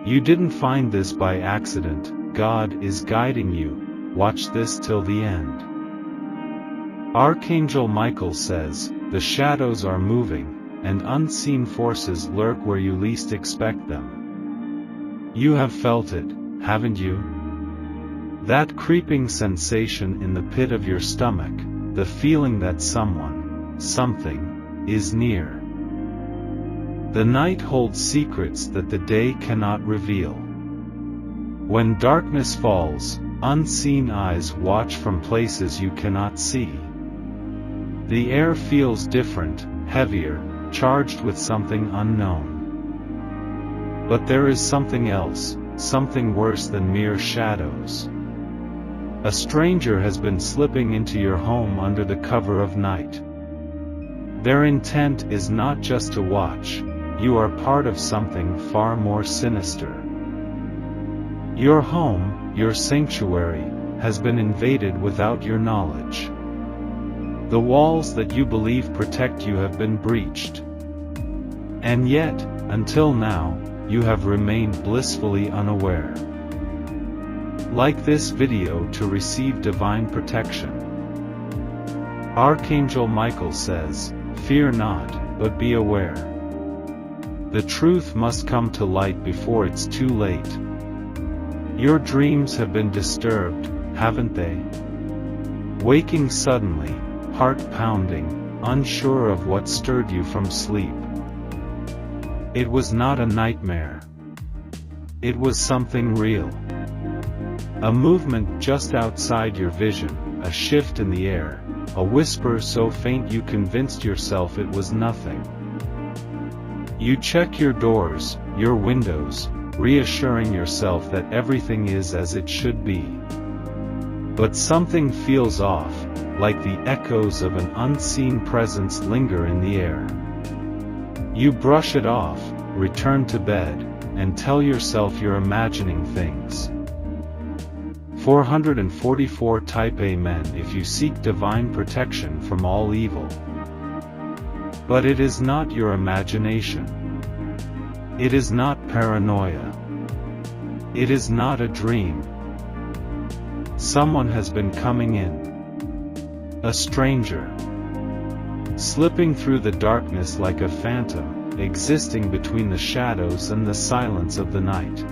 You didn't find this by accident. God is guiding you. Watch this till the end. Archangel Michael says, the shadows are moving, and unseen forces lurk where you least expect them. You have felt it, haven't you? That creeping sensation in the pit of your stomach, the feeling that someone, something, is near. The night holds secrets that the day cannot reveal. When darkness falls, unseen eyes watch from places you cannot see. The air feels different, heavier, charged with something unknown. But there is something else, something worse than mere shadows. A stranger has been slipping into your home under the cover of night. Their intent is not just to watch. You are part of something far more sinister. Your home, your sanctuary, has been invaded without your knowledge. The walls that you believe protect you have been breached. And yet, until now, you have remained blissfully unaware. Like this video to receive divine protection. Archangel Michael says, fear not, but be aware. The truth must come to light before it's too late. Your dreams have been disturbed, haven't they? Waking suddenly, heart pounding, unsure of what stirred you from sleep. It was not a nightmare. It was something real. A movement just outside your vision, a shift in the air, a whisper so faint you convinced yourself it was nothing. You check your doors, your windows, reassuring yourself that everything is as it should be. But something feels off, like the echoes of an unseen presence linger in the air. You brush it off, return to bed, and tell yourself you're imagining things. 444 Type Amen if you seek divine protection from all evil. But it is not your imagination. It is not paranoia. It is not a dream. Someone has been coming in. A stranger. Slipping through the darkness like a phantom, existing between the shadows and the silence of the night.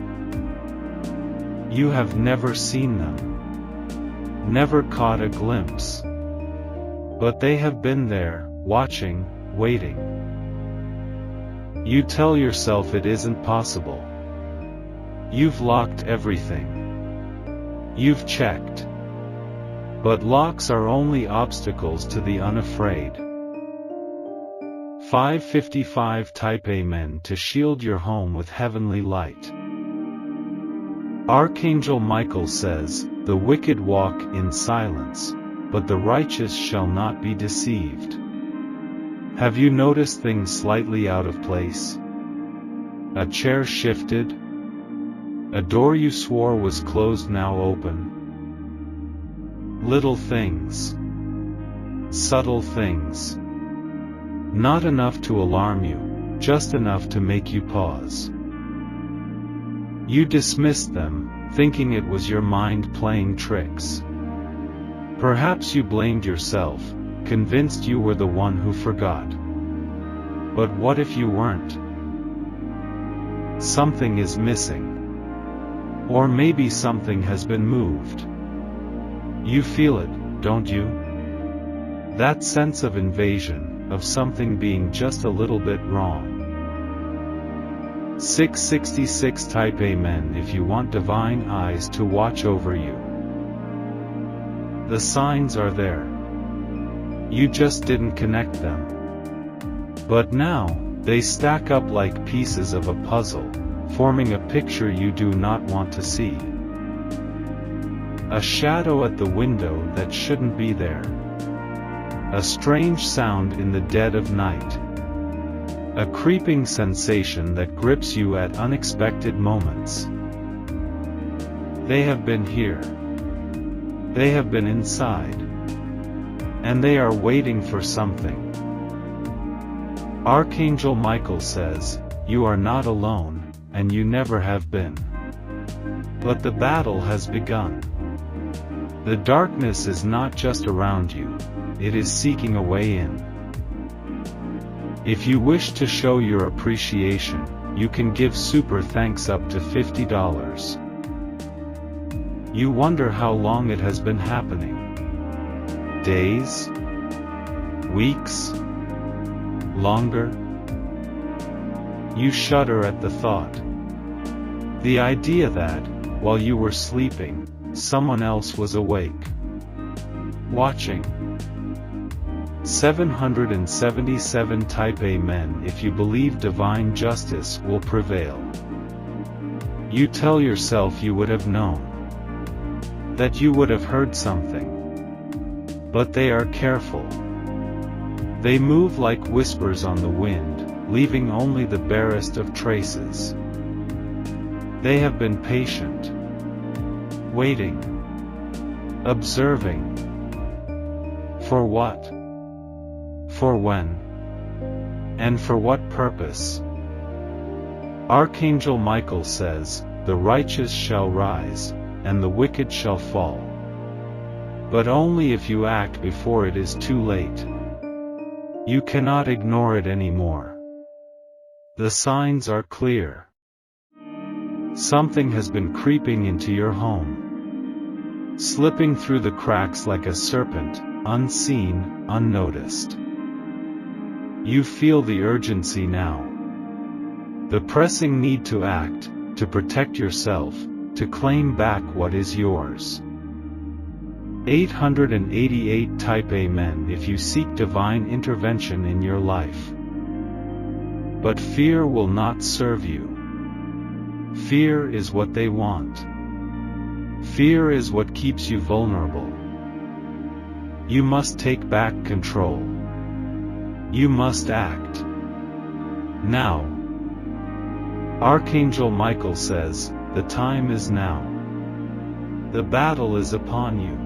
You have never seen them. Never caught a glimpse. But they have been there, watching, waiting. You tell yourself it isn't possible. You've locked everything. You've checked. But locks are only obstacles to the unafraid. 555 Type Amen to shield your home with heavenly light. Archangel Michael says, the wicked walk in silence, but the righteous shall not be deceived. Have you noticed things slightly out of place? A chair shifted? A door you swore was closed now open? Little things. Subtle things. Not enough to alarm you, just enough to make you pause. You dismissed them, thinking it was your mind playing tricks. Perhaps you blamed yourself, convinced you were the one who forgot. But what if you weren't? Something is missing. Or maybe something has been moved. You feel it, don't you? That sense of invasion, of something being just a little bit wrong. 666 Type Amen if you want divine eyes to watch over you. The signs are there. You just didn't connect them. But now, they stack up like pieces of a puzzle, forming a picture you do not want to see. A shadow at the window that shouldn't be there. A strange sound in the dead of night. A creeping sensation that grips you at unexpected moments. They have been here. They have been inside. And they are waiting for something. Archangel Michael says, you are not alone, and you never have been. But the battle has begun. The darkness is not just around you, it is seeking a way in. If you wish to show your appreciation, you can give super thanks up to $50. You wonder how long it has been happening. Days? Weeks? Longer? You shudder at the thought. The idea that, while you were sleeping, someone else was awake, watching. 777 Type Amen. If you believe divine justice will prevail. You tell yourself you would have known, that you would have heard something. But they are careful. They move like whispers on the wind, leaving only the barest of traces. They have been patient, waiting, observing. For what? For when? And for what purpose? Archangel Michael says, "The righteous shall rise, and the wicked shall fall." But only if you act before it is too late. You cannot ignore it anymore. The signs are clear. Something has been creeping into your home, slipping through the cracks like a serpent, unseen, unnoticed. You feel the urgency now. The pressing need to act, to protect yourself, to claim back what is yours. 888 Type Amen. If you seek divine intervention in your life. But fear will not serve you. Fear is what they want. Fear is what keeps you vulnerable. You must take back control. You must act. Now. Archangel Michael says, "The time is now. The battle is upon you.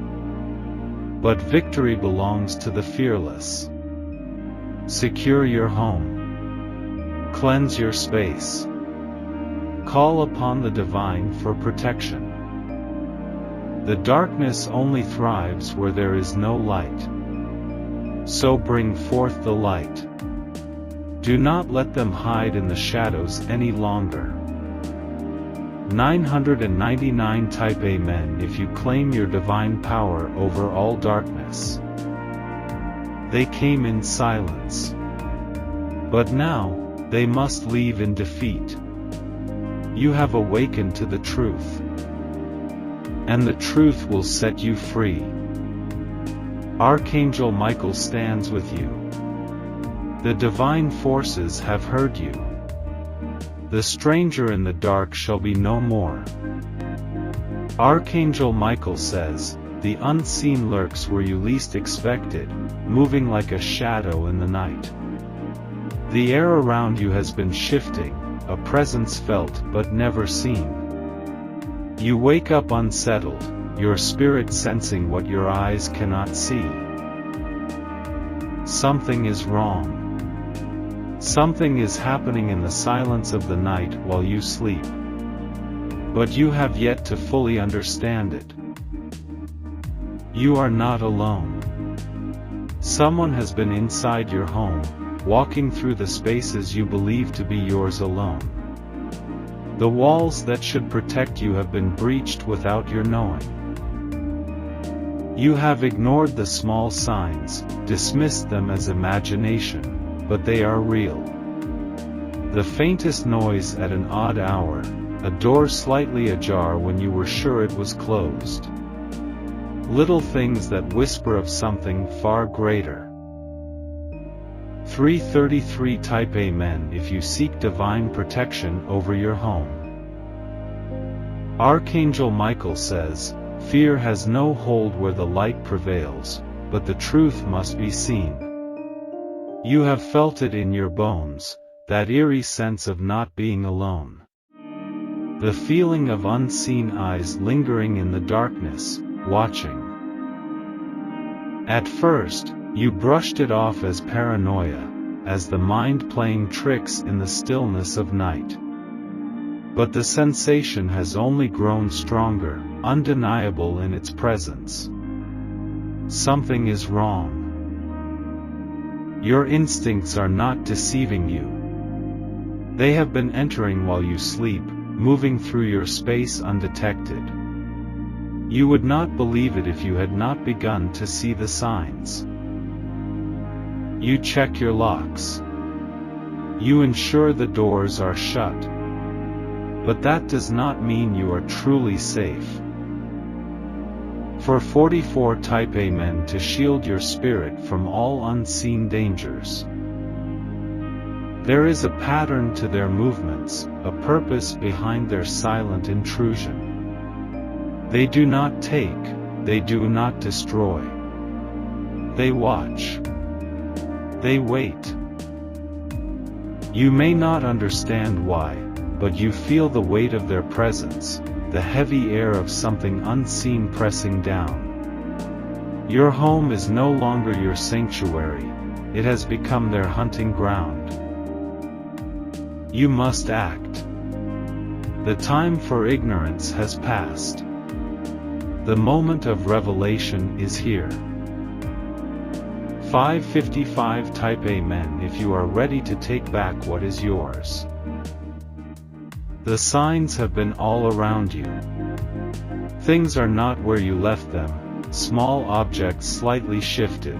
But victory belongs to the fearless." Secure your home. Cleanse your space. Call upon the divine for protection. The darkness only thrives where there is no light. So bring forth the light. Do not let them hide in the shadows any longer. 999 Type Amen. If you claim your divine power over all darkness. They came in silence. But now, they must leave in defeat. You have awakened to the truth. And the truth will set you free. Archangel Michael stands with you. The divine forces have heard you. The stranger in the dark shall be no more. Archangel Michael says, "The unseen lurks where you least expected, moving like a shadow in the night." The air around you has been shifting, a presence felt but never seen. You wake up unsettled, your spirit sensing what your eyes cannot see. Something is wrong. Something is happening in the silence of the night while you sleep. But you have yet to fully understand it. You are not alone. Someone has been inside your home, walking through the spaces you believe to be yours alone. The walls that should protect you have been breached without your knowing. You have ignored the small signs, dismissed them as imagination, but they are real. The faintest noise at an odd hour, a door slightly ajar when you were sure it was closed. Little things that whisper of something far greater. 333 Type Amen. If you seek divine protection over your home. Archangel Michael says, "Fear has no hold where the light prevails, but the truth must be seen." You have felt it in your bones, that eerie sense of not being alone. The feeling of unseen eyes lingering in the darkness, watching. At first, you brushed it off as paranoia, as the mind playing tricks in the stillness of night. But the sensation has only grown stronger, undeniable in its presence. Something is wrong. Your instincts are not deceiving you. They have been entering while you sleep, moving through your space undetected. You would not believe it if you had not begun to see the signs. You check your locks. You ensure the doors are shut. But that does not mean you are truly safe. For 44 type Amen to shield your spirit from all unseen dangers. There is a pattern to their movements, a purpose behind their silent intrusion. They do not take, they do not destroy. They watch. They wait. You may not understand why, but you feel the weight of their presence, the heavy air of something unseen pressing down. Your home is no longer your sanctuary, it has become their hunting ground. You must act. The time for ignorance has passed. The moment of revelation is here. 555 type Amen if you are ready to take back what is yours. The signs have been all around you. Things are not where you left them, small objects slightly shifted.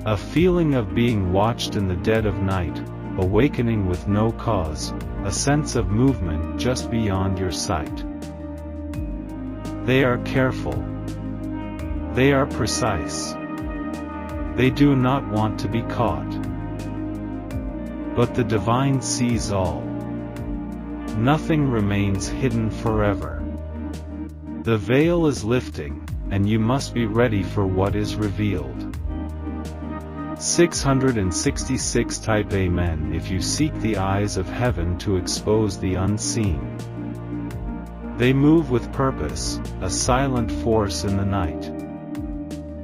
A feeling of being watched in the dead of night, awakening with no cause, a sense of movement just beyond your sight. They are careful. They are precise. They do not want to be caught. But the divine sees all. Nothing remains hidden forever. The veil is lifting, and you must be ready for what is revealed. 666 type Amen if you seek the eyes of heaven to expose the unseen. They move with purpose, a silent force in the night.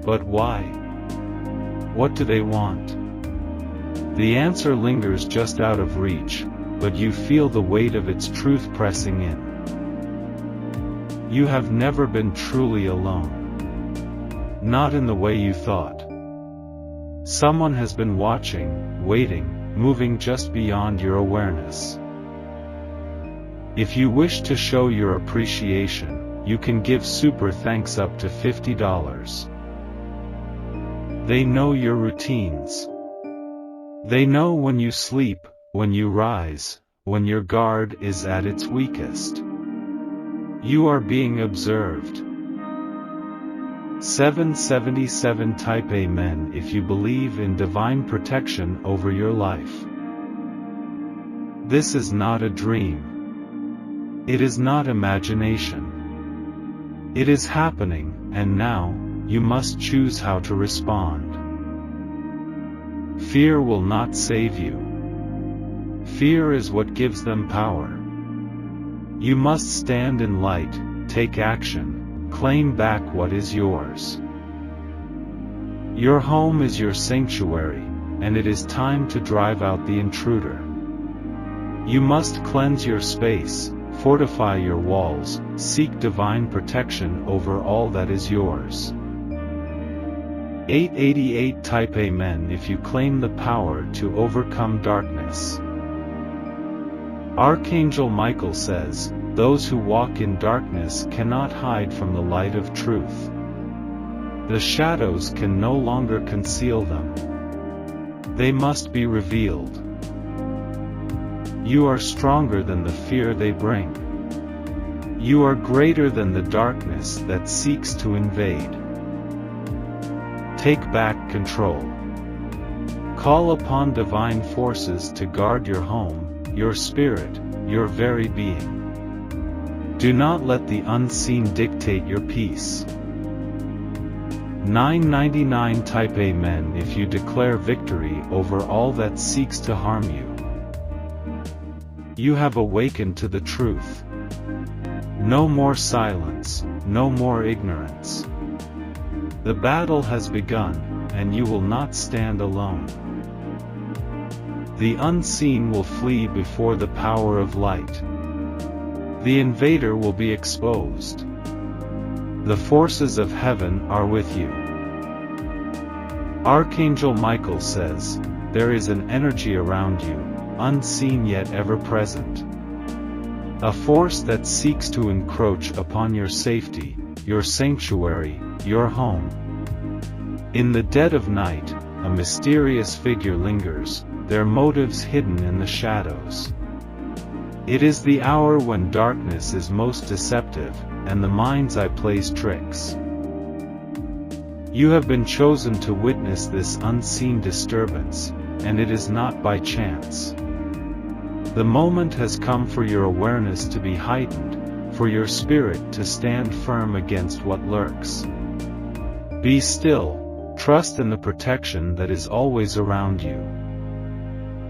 But why? What do they want? The answer lingers just out of reach, but you feel the weight of its truth pressing in. You have never been truly alone. Not in the way you thought. Someone has been watching, waiting, moving just beyond your awareness. If you wish to show your appreciation, you can give super thanks up to $50. They know your routines. They know when you sleep, when you rise, when your guard is at its weakest. You are being observed. 777 type Amen if you believe in divine protection over your life. This is not a dream. It is not imagination. It is happening, and now, you must choose how to respond. Fear will not save you. Fear is what gives them power. You must stand in light, take action. Claim back what is yours. Your home is your sanctuary, and it is time to drive out the intruder. You must cleanse your space, fortify your walls, seek divine protection over all that is yours. 888 type Amen if you claim the power to overcome darkness. Archangel Michael says, "Those who walk in darkness cannot hide from the light of truth. The shadows can no longer conceal them. They must be revealed. You are stronger than the fear they bring. You are greater than the darkness that seeks to invade. Take back control. Call upon divine forces to guard your home, your spirit, your very being. Do not let the unseen dictate your peace." 999 type Amen if you declare victory over all that seeks to harm you. You have awakened to the truth. No more silence, no more ignorance. The battle has begun, and you will not stand alone. The unseen will flee before the power of light. The invader will be exposed. The forces of heaven are with you. Archangel Michael says, there is an energy around you, unseen yet ever present. A force that seeks to encroach upon your safety, your sanctuary, your home. In the dead of night, a mysterious figure lingers, their motives hidden in the shadows. It is the hour when darkness is most deceptive, and the mind's eye plays tricks. You have been chosen to witness this unseen disturbance, and it is not by chance. The moment has come for your awareness to be heightened, for your spirit to stand firm against what lurks. Be still, trust in the protection that is always around you.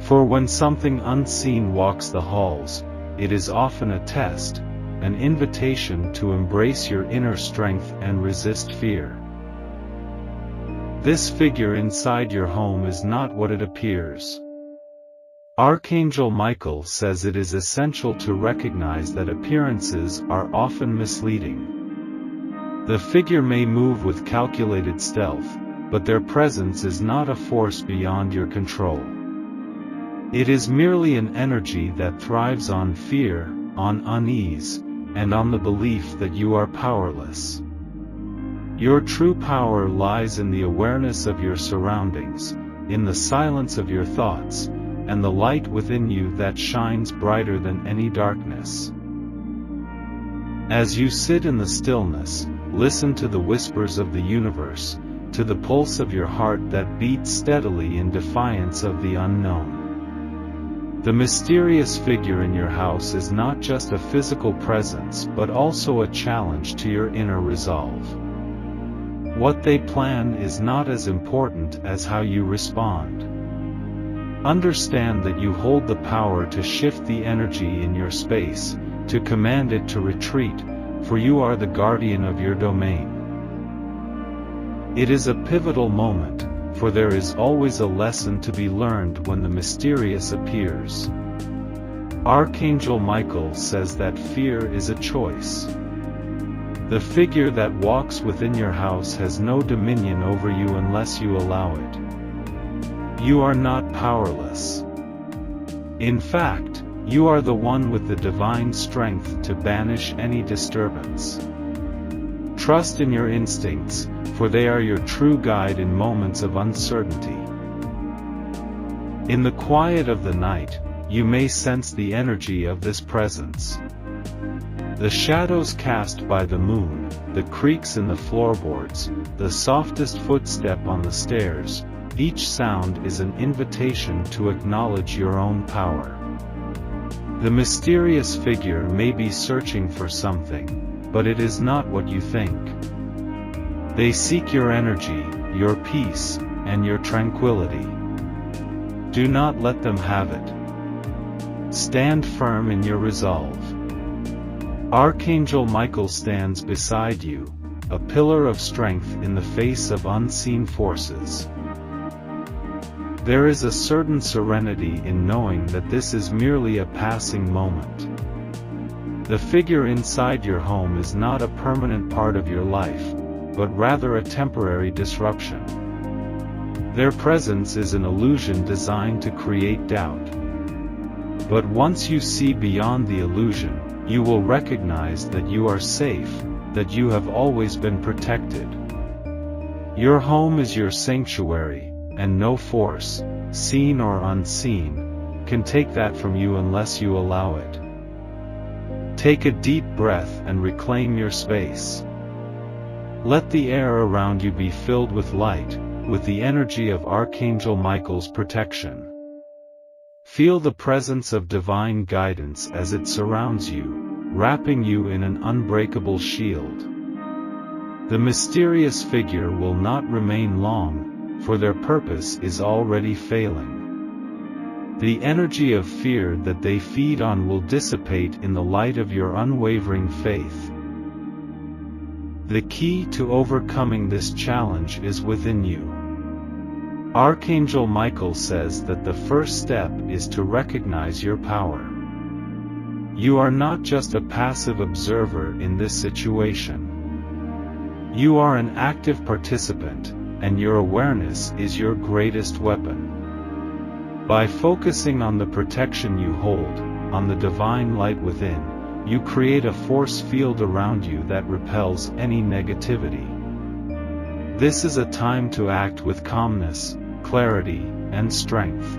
For when something unseen walks the halls, it is often a test, an invitation to embrace your inner strength and resist fear. This figure inside your home is not what it appears. Archangel Michael says it is essential to recognize that appearances are often misleading. The figure may move with calculated stealth, but their presence is not a force beyond your control. It is merely an energy that thrives on fear, on unease, and on the belief that you are powerless. Your true power lies in the awareness of your surroundings, in the silence of your thoughts, and the light within you that shines brighter than any darkness. As you sit in the stillness, listen to the whispers of the universe, to the pulse of your heart that beats steadily in defiance of the unknown. The mysterious figure in your house is not just a physical presence but also a challenge to your inner resolve. What they plan is not as important as how you respond. Understand that you hold the power to shift the energy in your space, to command it to retreat, for you are the guardian of your domain. It is a pivotal moment, for there is always a lesson to be learned when the mysterious appears. Archangel Michael says that fear is a choice. The figure that walks within your house has no dominion over you unless you allow it. You are not powerless. In fact, you are the one with the divine strength to banish any disturbance. Trust in your instincts, for they are your true guide in moments of uncertainty. In the quiet of the night, you may sense the energy of this presence. The shadows cast by the moon, the creaks in the floorboards, the softest footstep on the stairs, each sound is an invitation to acknowledge your own power. The mysterious figure may be searching for something, but it is not what you think. They seek your energy, your peace, and your tranquility. Do not let them have it. Stand firm in your resolve. Archangel Michael stands beside you, a pillar of strength in the face of unseen forces. There is a certain serenity in knowing that this is merely a passing moment. The figure inside your home is not a permanent part of your life, but rather a temporary disruption. Their presence is an illusion designed to create doubt. But once you see beyond the illusion, you will recognize that you are safe, that you have always been protected. Your home is your sanctuary, and no force, seen or unseen, can take that from you unless you allow it. Take a deep breath and reclaim your space. Let the air around you be filled with light, with the energy of Archangel Michael's protection. Feel the presence of divine guidance as it surrounds you, wrapping you in an unbreakable shield. The mysterious figure will not remain long, for their purpose is already failing. The energy of fear that they feed on will dissipate in the light of your unwavering faith. The key to overcoming this challenge is within you. Archangel Michael says that the first step is to recognize your power. You are not just a passive observer in this situation. You are an active participant, and your awareness is your greatest weapon. By focusing on the protection you hold, on the divine light within, you create a force field around you that repels any negativity. This is a time to act with calmness, clarity, and strength.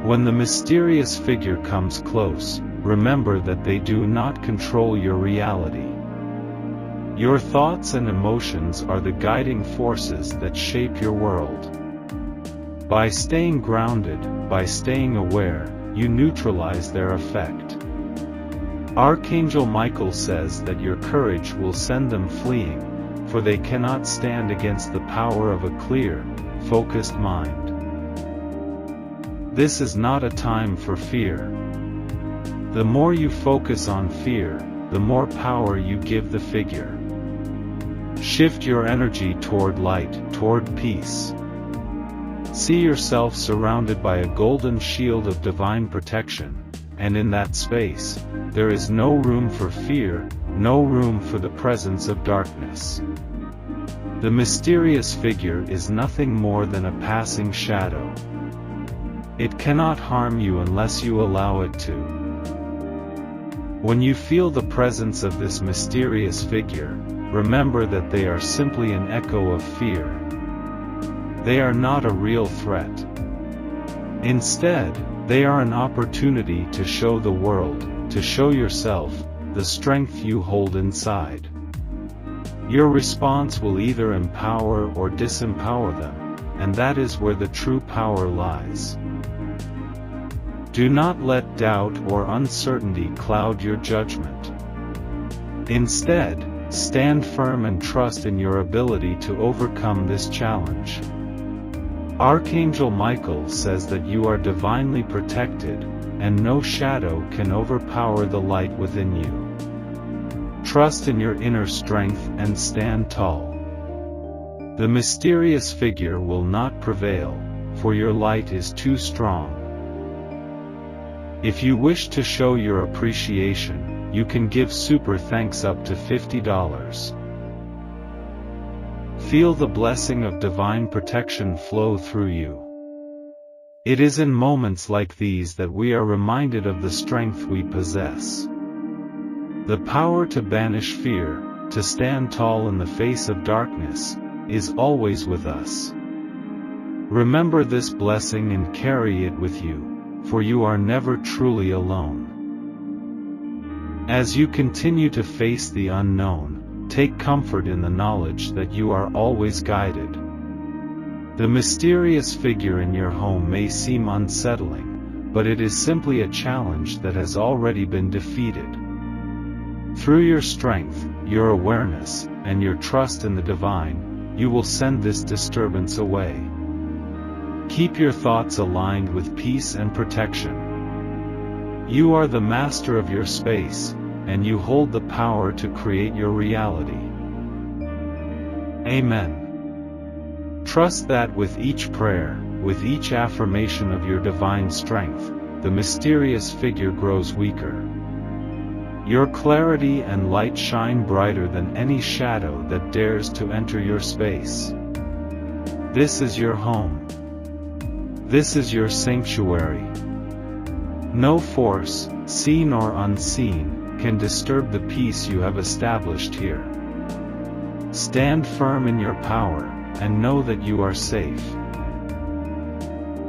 When the mysterious figure comes close, remember that they do not control your reality. Your thoughts and emotions are the guiding forces that shape your world. By staying grounded, by staying aware, you neutralize their effect. Archangel Michael says that your courage will send them fleeing, for they cannot stand against the power of a clear, focused mind. This is not a time for fear. The more you focus on fear, the more power you give the figure. Shift your energy toward light, toward peace. See yourself surrounded by a golden shield of divine protection, and in that space, there is no room for fear, no room for the presence of darkness. The mysterious figure is nothing more than a passing shadow. It cannot harm you unless you allow it to. When you feel the presence of this mysterious figure, remember that they are simply an echo of fear. They are not a real threat. Instead, they are an opportunity to show the world, to show yourself, the strength you hold inside. Your response will either empower or disempower them, and that is where the true power lies. Do not let doubt or uncertainty cloud your judgment. Instead, stand firm and trust in your ability to overcome this challenge. Archangel Michael says that you are divinely protected, and no shadow can overpower the light within you. Trust in your inner strength and stand tall. The mysterious figure will not prevail, for your light is too strong. If you wish to show your appreciation, you can give super thanks up to $50. Feel the blessing of divine protection flow through you. It is in moments like these that we are reminded of the strength we possess. The power to banish fear, to stand tall in the face of darkness, is always with us. Remember this blessing and carry it with you, for you are never truly alone. As you continue to face the unknown, take comfort in the knowledge that you are always guided. The mysterious figure in your home may seem unsettling, but it is simply a challenge that has already been defeated. Through your strength, your awareness, and your trust in the divine, you will send this disturbance away. Keep your thoughts aligned with peace and protection. You are the master of your space, and you hold the power to create your reality. Amen. Trust that with each prayer, with each affirmation of your divine strength, the mysterious figure grows weaker. Your clarity and light shine brighter than any shadow that dares to enter your space. This is your home. This is your sanctuary. No force, seen or unseen, can disturb the peace you have established here. Stand firm in your power, and know that you are safe.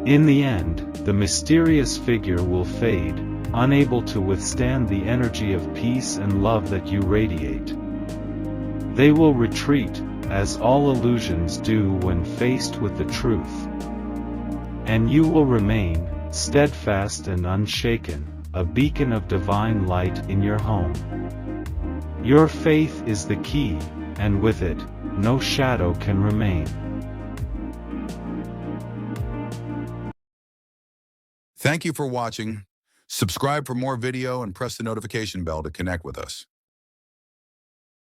In the end, the mysterious figure will fade, unable to withstand the energy of peace and love that you radiate. They will retreat, as all illusions do when faced with the truth. And you will remain, steadfast and unshaken, a beacon of divine light in your home. Your faith is the key, and with it, no shadow can remain. Thank you for watching. Subscribe for more video and press the notification bell to connect with us.